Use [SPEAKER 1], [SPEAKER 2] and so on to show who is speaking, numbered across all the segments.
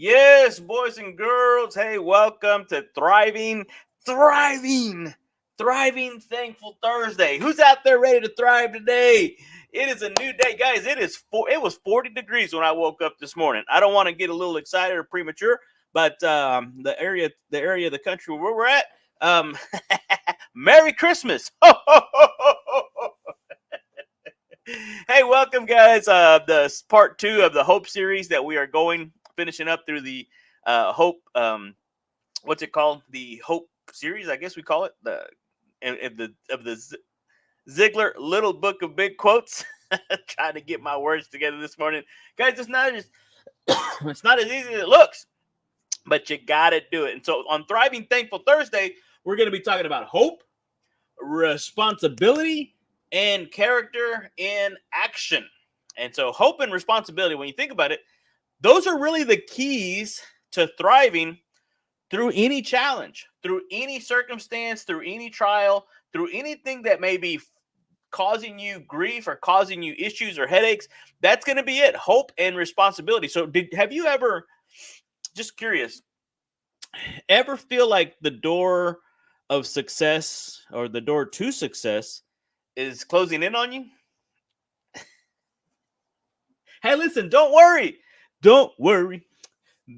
[SPEAKER 1] Yes, boys and girls. Hey, welcome to Thriving, Thankful Thursday. Who's out there ready to thrive today? It is a new day, guys. It was 40 degrees when I woke up this morning. I don't want to get a little excited or premature, but the area of the country where we're at, um, Merry Christmas. Hey, welcome, guys. The part two of the Hope series that we are finishing up through the Hope. What's it called? The Hope series, I guess we call it the Ziglar Little Book of Big Quotes. Trying to get my words together this morning, guys. It's not as easy as it looks, but you gotta do it. And so on Thriving Thankful Thursday, we're going to be talking about hope, responsibility, and character in action. And so hope and responsibility, when you think about it, those are really the keys to thriving through any challenge, through any circumstance, through any trial, through anything that may be causing you grief or causing you issues or headaches. That's going to be it. Hope and responsibility. So have you ever, just curious, ever feel like the door of success or the door to success is closing in on you? Hey, listen, don't worry. Don't worry.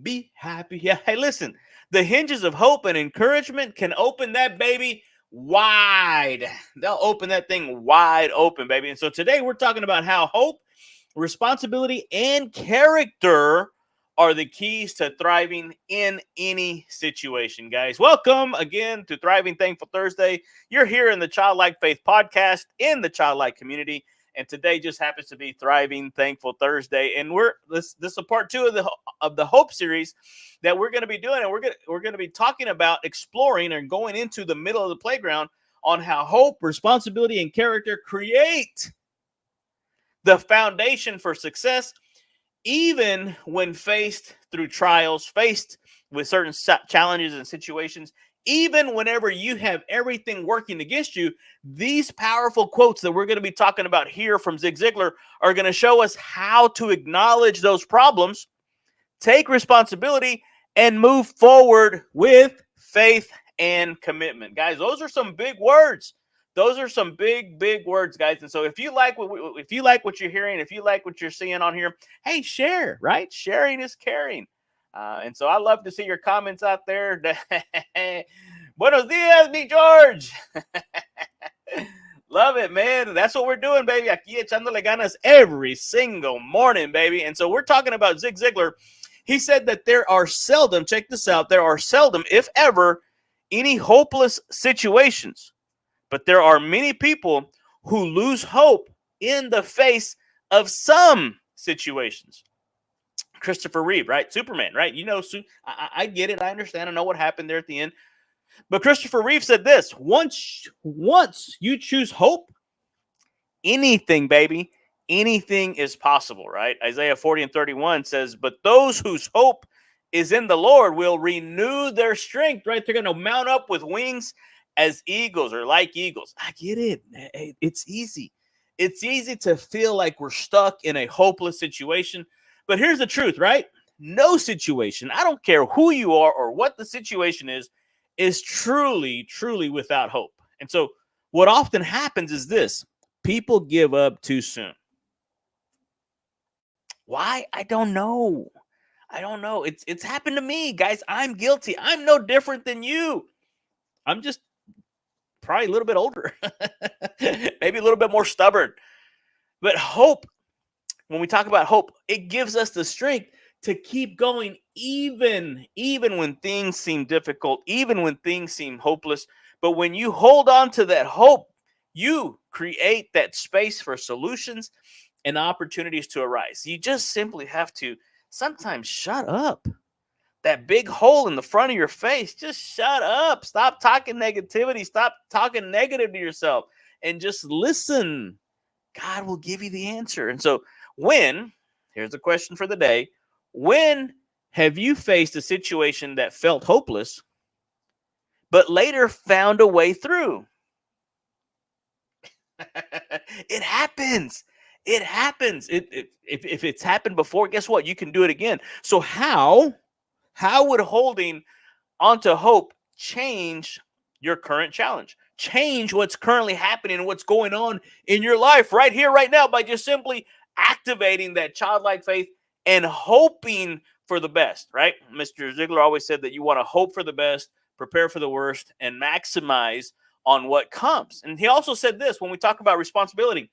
[SPEAKER 1] Be happy. Yeah. Hey, listen, the hinges of hope and encouragement can open that baby wide. They'll open that thing wide open, baby. And so today we're talking about how hope, responsibility, and character are the keys to thriving in any situation, guys. Welcome again to Thriving Thankful Thursday. You're here in the Childlike Faith podcast in the Childlike community. And today just happens to be Thriving Thankful Thursday, and this is a part two of the Hope series that we're going to be doing, and we're going to be talking about exploring and going into the middle of the playground on how hope, responsibility, and character create the foundation for success, even when faced through trials, faced with certain challenges and situations. Even whenever you have everything working against you, these powerful quotes that we're going to be talking about here from Zig Ziglar are going to show us how to acknowledge those problems, take responsibility, and move forward with faith and commitment. Guys, those are some big words. Those are some big words, guys. And so if you like what you're hearing, if you like what you're seeing on here, hey, share, right? Sharing is caring. And so I love to see your comments out there. Buenos dias, mi George. Love it, man. That's what we're doing, baby. Aquí echándole ganas every single morning, baby. And so we're talking about Zig Ziglar. He said that there are seldom, check this out, there are seldom, if ever, any hopeless situations. But there are many people who lose hope in the face of some situations. Christopher Reeve, right? Superman, right? You know, I get it. I understand. I know what happened there at the end. But Christopher Reeve said this: once you choose hope, anything, baby, anything is possible, right? Isaiah 40:31 says, but those whose hope is in the Lord will renew their strength, right? They're going to mount up with wings as eagles or like eagles. I get it. It's easy. It's easy to feel like we're stuck in a hopeless situation. But here's the truth, right? No situation, I don't care who you are or what the situation is truly without hope. And so what often happens is this: people give up too soon. Why? I don't know. It's happened to me, guys. I'm guilty. I'm no different than you. I'm just probably a little bit older, maybe a little bit more stubborn. But hope, when we talk about hope, it gives us the strength to keep going, even when things seem difficult, even when things seem hopeless. But when you hold on to that hope, you create that space for solutions and opportunities to arise. You just simply have to sometimes shut up. That big hole in the front of your face, just shut up. Stop talking negativity. Stop talking negative to yourself and just listen. God will give you the answer. And so here's the question for the day: when have you faced a situation that felt hopeless, but later found a way through? It happens. It happens. If it's happened before, guess what? You can do it again. So how How would holding onto hope change your current challenge? Change what's currently happening and what's going on in your life right here, right now, by just simply activating that childlike faith and hoping for the best, right? Mr. Ziglar always said that you want to hope for the best, prepare for the worst, and maximize on what comes. And he also said this when we talk about responsibility,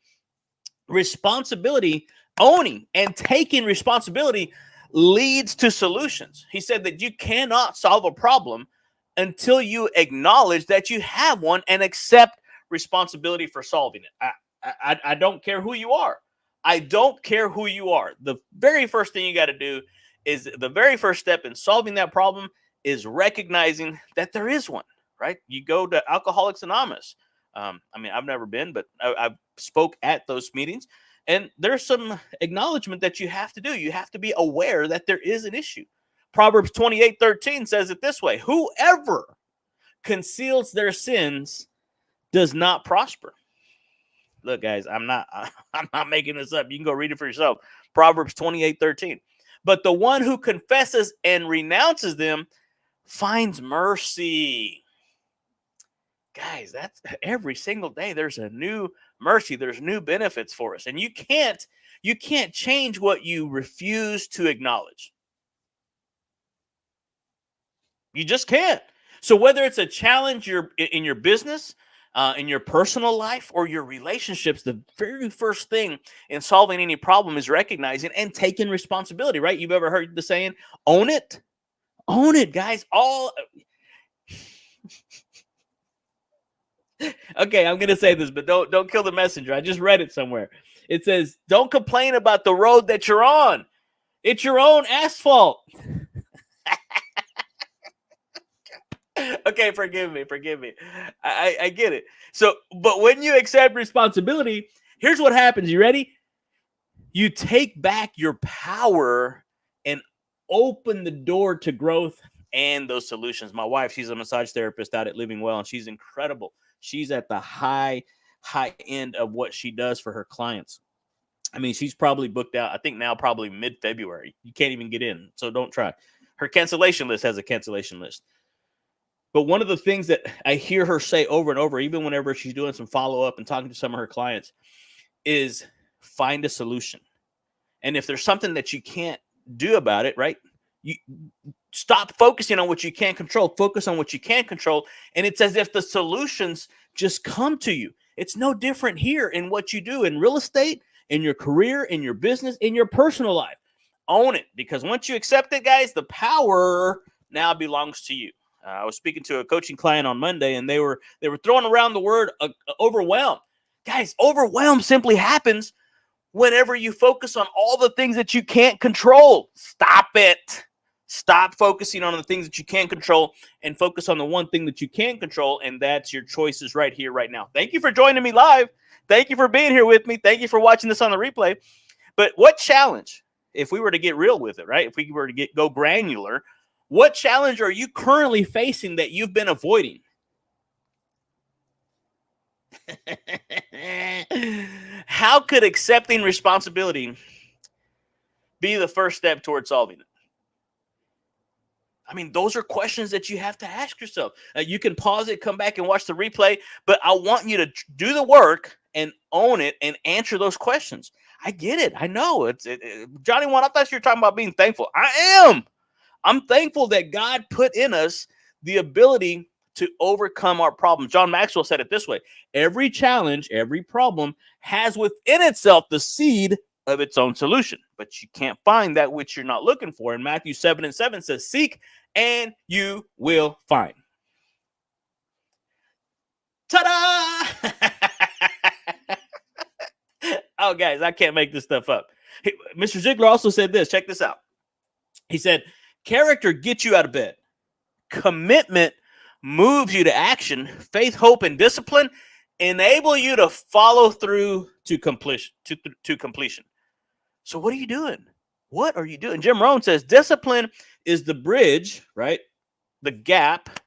[SPEAKER 1] owning and taking responsibility leads to solutions. He said that you cannot solve a problem until you acknowledge that you have one and accept responsibility for solving it. I don't care who you are. I don't care who you are. The very first thing you got to do is the very first step in solving that problem is recognizing that there is one, right? You go to Alcoholics Anonymous. I've never been, but I spoke at those meetings, and there's some acknowledgement that you have to do. You have to be aware that there is an issue. Proverbs 28:13 says it this way: whoever conceals their sins does not prosper. Look, guys, I'm not making this up. You can go read it for yourself. Proverbs 28:13. But the one who confesses and renounces them finds mercy. Guys, that's every single day. There's a new mercy. There's new benefits for us. And you can't change what you refuse to acknowledge. You just can't. So whether it's a challenge in your business, in your personal life, or your relationships, the very first thing in solving any problem is recognizing and taking responsibility, right? You've ever heard the saying, own it? Own it, guys. Okay, I'm going to say this, but don't kill the messenger. I just read it somewhere. It says, don't complain about the road that you're on. It's your own asphalt. Okay, forgive me. I get it. So, but when you accept responsibility, here's what happens. You ready? You take back your power and open the door to growth and those solutions. My wife, she's a massage therapist out at Living Well, and she's incredible. She's at the high end of what she does for her clients. I mean, she's probably booked out, I think now probably mid-February. You can't even get in, so don't try. Her cancellation list has a cancellation list. But one of the things that I hear her say over and over, even whenever she's doing some follow-up and talking to some of her clients, is find a solution. And if there's something that you can't do about it, right, you stop focusing on what you can't control. Focus on what you can control. And it's as if the solutions just come to you. It's no different here in what you do in real estate, in your career, in your business, in your personal life. Own it, because once you accept it, guys, the power now belongs to you. I was speaking to a coaching client on Monday, and they were throwing around the word overwhelmed. Guys, overwhelm simply happens whenever you focus on all the things that you can't control. Stop it. Stop focusing on the things that you can't control and focus on the one thing that you can control, and that's your choices right here, right now. Thank you for joining me live. Thank you for being here with me. Thank you for watching this on the replay. But what challenge, if we were to get real with it, right? If we were to go granular, what challenge are you currently facing that you've been avoiding? How could accepting responsibility be the first step towards solving it? I mean, those are questions that you have to ask yourself. You can pause it, come back and watch the replay, but I want you to do the work and own it and answer those questions. I get it. I know. Johnny One, I thought you were talking about being thankful. I am. I'm thankful that God put in us the ability to overcome our problems. John Maxwell said it this way: every challenge, every problem has within itself the seed of its own solution, but you can't find that which you're not looking for. And Matthew 7:7 says, seek and you will find. Ta-da! Oh, guys, I can't make this stuff up. Mr. Ziglar also said this. Check this out. He said, character gets you out of bed. Commitment moves you to action. Faith, hope, and discipline enable you to follow through to completion. So what are you doing? What are you doing? Jim Rohn says discipline is the bridge, right? The gap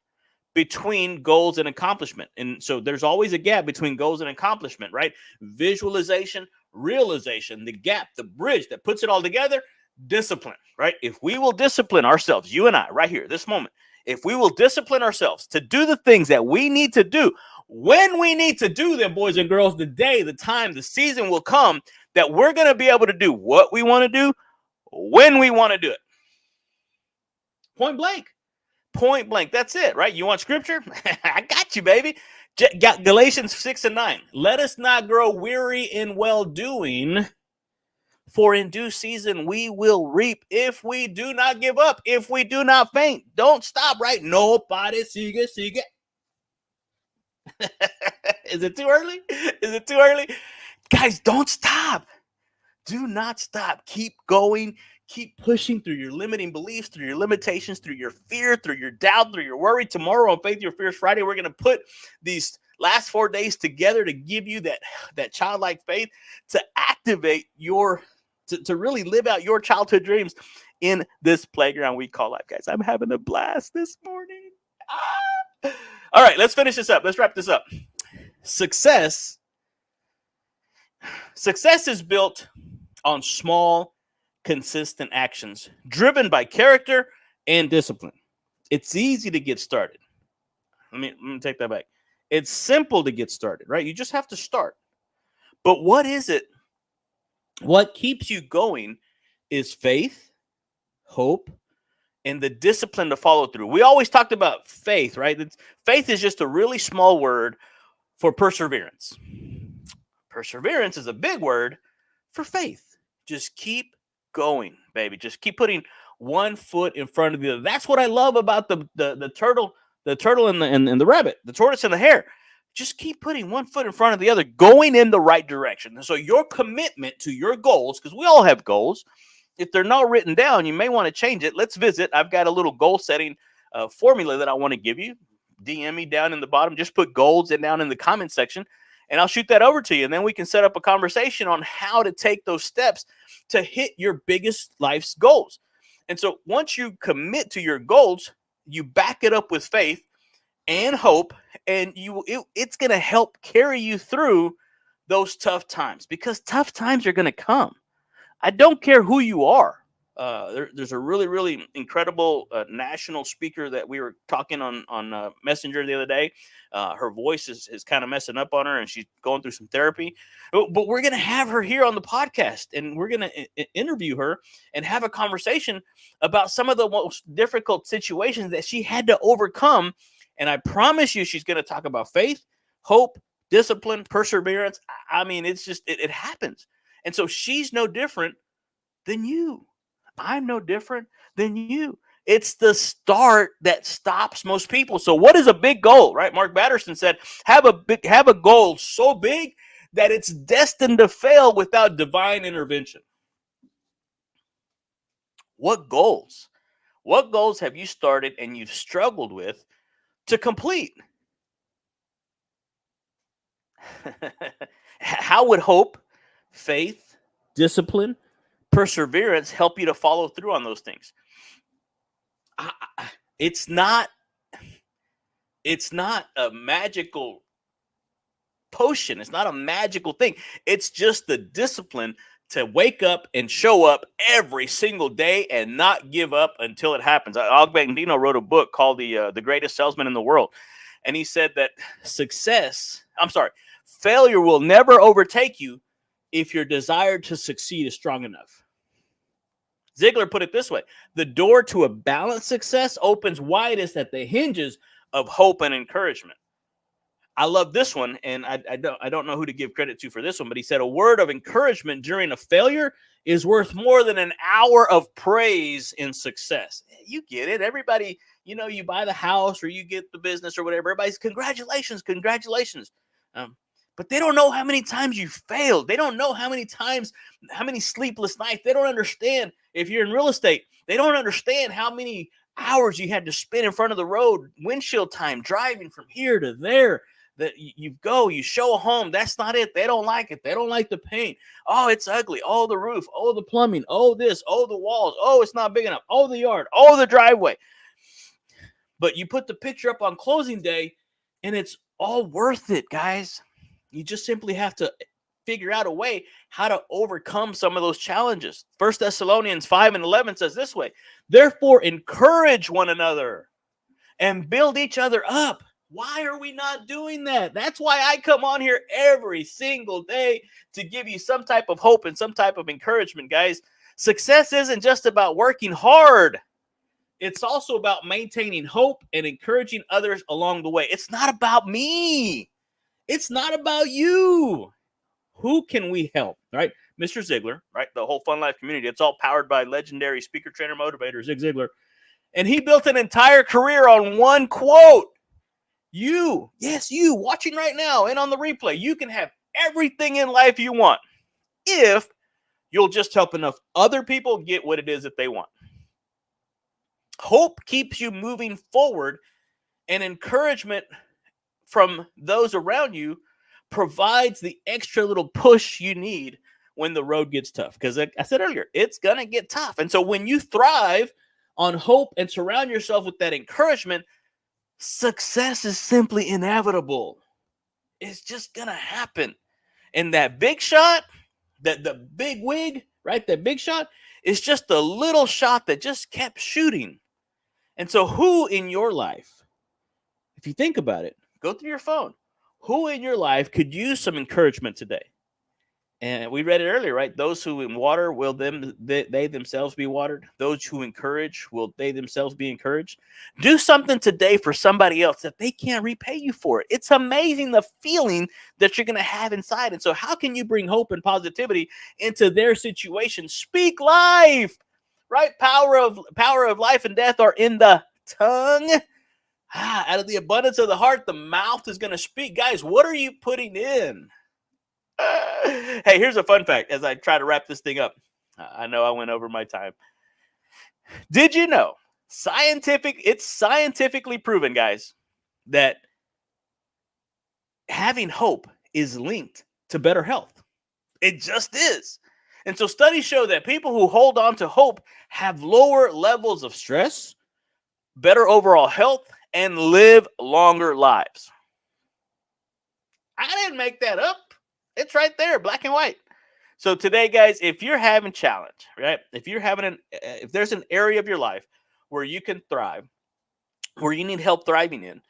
[SPEAKER 1] between goals and accomplishment. And so there's always a gap between goals and accomplishment, right? Visualization, realization, the gap, the bridge that puts it all together. discipline, right? If we will discipline ourselves, you and I, right here, this moment, if we will discipline ourselves to do the things that we need to do when we need to do them, boys and girls, the day, the time, the season will come that we're going to be able to do what we want to do when we want to do it. Point blank. Point blank. That's it, right? You want scripture? I got you, baby. Galatians 6:9. Let us not grow weary in well-doing, for in due season we will reap if we do not give up, if we do not faint. Don't stop, right? Nobody sigue. Is it too early? Is it too early? Guys, don't stop. Do not stop. Keep going. Keep pushing through your limiting beliefs, through your limitations, through your fear, through your doubt, through your worry. Tomorrow on Faith Your Fears Friday, we're going to put these last 4 days together to give you that childlike faith to activate to really live out your childhood dreams in this playground we call life, guys. I'm having a blast this morning. All right, let's finish this up. Let's wrap this up. Success is built on small, consistent actions driven by character and discipline. It's easy to get started. Let me take that back. It's simple to get started, right? You just have to start. But what is it? What keeps you going is faith, hope, and the discipline to follow through. We always talked about faith, right? Faith is just a really small word for perseverance. Perseverance is a big word for faith. Just keep going, baby. Just keep putting one foot in front of the other. That's what I love about the turtle and the rabbit, the tortoise and the hare. Just keep putting one foot in front of the other, going in the right direction. And so your commitment to your goals, because we all have goals, if they're not written down, you may want to change it. Let's visit. I've got a little goal setting formula that I want to give you. DM me down in the bottom. Just put goals and down in the comment section, and I'll shoot that over to you. And then we can set up a conversation on how to take those steps to hit your biggest life's goals. And so once you commit to your goals, you back it up with faith and hope, and it's going to help carry you through those tough times, because tough times are going to come. I don't care who you are. There's a really, really incredible national speaker that we were talking on Messenger the other day. Her voice is kind of messing up on her, and she's going through some therapy. But we're going to have her here on the podcast, and we're going to interview her and have a conversation about some of the most difficult situations that she had to overcome. And I promise you, she's going to talk about faith, hope, discipline, perseverance. I mean, it's just, it happens. And so she's no different than you. I'm no different than you. It's the start that stops most people. So what is a big goal, right? Mark Batterson said, have a goal so big that it's destined to fail without divine intervention. What goals? What goals have you started and you've struggled with to complete? How would hope, faith, discipline, perseverance help you to follow through on those things? It's not a magical potion. It's not a magical thing. It's just the discipline to wake up and show up every single day and not give up until it happens. Og Mandino wrote a book called The Greatest Salesman in the World. And he said that failure will never overtake you if your desire to succeed is strong enough. Ziglar put it this way: the door to a balanced success opens widest at the hinges of hope and encouragement. I love this one, and I don't know who to give credit to for this one, but he said, a word of encouragement during a failure is worth more than an hour of praise in success. You get it. Everybody, you buy the house or you get the business or whatever. Everybody's congratulations. But they don't know how many times you failed. They don't know how many sleepless nights. They don't understand. If you're in real estate, they don't understand how many hours you had to spend in front of the road, windshield time, driving from here to there. That you show a home. That's not it. They don't like it. They don't like the paint. Oh, it's ugly. Oh, the roof. Oh, the plumbing. Oh, this. Oh, the walls. Oh, it's not big enough. Oh, the yard. Oh, the driveway. But you put the picture up on closing day, and it's all worth it, guys. You just simply have to figure out a way how to overcome some of those challenges. 1 Thessalonians 5:11 says this way, therefore encourage one another and build each other up. Why are we not doing that? That's why I come on here every single day to give you some type of hope and some type of encouragement, guys. Success isn't just about working hard. It's also about maintaining hope and encouraging others along the way. It's not about me. It's not about you. Who can we help, right? Mr. Ziglar, right? The whole Fun Life community. It's all powered by legendary speaker, trainer, motivator, Zig Ziglar. And he built an entire career on one quote. You, yes, you watching right now and on the replay, you can have everything in life you want if you'll just help enough other people get what it is that they want. Hope keeps you moving forward, and encouragement from those around you provides the extra little push you need when the road gets tough. Because like I said earlier, it's going to get tough. And so when you thrive on hope and surround yourself with that encouragement, success is simply inevitable. It's just going to happen. And that big shot, the big wig, right? That big shot is just a little shot that just kept shooting. And so who in your life, if you think about it, go through your phone, who in your life could use some encouragement today? And we read it earlier, right? Those who water, will they themselves be watered? Those who encourage, will they themselves be encouraged? Do something today for somebody else that they can't repay you for it. It's amazing the feeling that you're going to have inside. And so how can you bring hope and positivity into their situation? Speak life, right? Power of life and death are in the tongue. Out of the abundance of the heart, the mouth is going to speak. Guys, what are you putting in? Hey, here's a fun fact as I try to wrap this thing up. I know I went over my time. Did you know it's scientifically proven, guys, that having hope is linked to better health? It just is. And so studies show that people who hold on to hope have lower levels of stress, better overall health, and live longer lives. I didn't make that up. It's right there, black and white. So today, guys, if you're having challenge, right? If there's an area of your life where you can thrive, where you need help thriving in,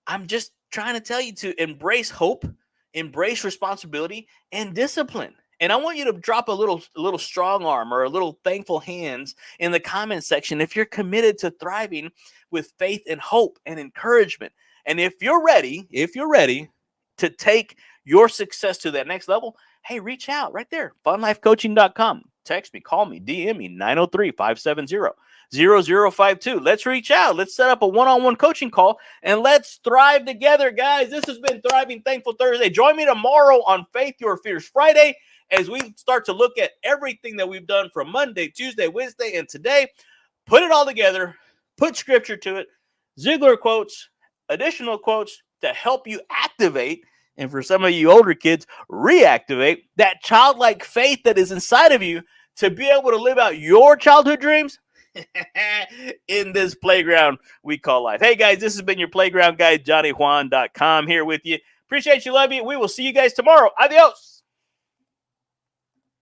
[SPEAKER 1] I'm just trying to tell you to embrace hope, embrace responsibility, and discipline. And I want you to drop a little strong arm or a little thankful hands in the comment section if you're committed to thriving with faith and hope and encouragement. And if you're ready to take your success to that next level, hey, reach out right there, funlifecoaching.com. Text me, call me, DM me, 903-570-0052. Let's reach out. Let's set up a one-on-one coaching call, and let's thrive together, guys. This has been Thriving Thankful Thursday. Join me tomorrow on Faith Your Fears Friday as we start to look at everything that we've done from Monday, Tuesday, Wednesday, and today. Put it all together, put scripture to it, Ziglar quotes, additional quotes to help you activate, and for some of you older kids, reactivate that childlike faith that is inside of you to be able to live out your childhood dreams in this playground we call life. Hey, guys, this has been your playground guide, JohnnyJuan.com, here with you. Appreciate you, love you. We will see you guys tomorrow. Adios.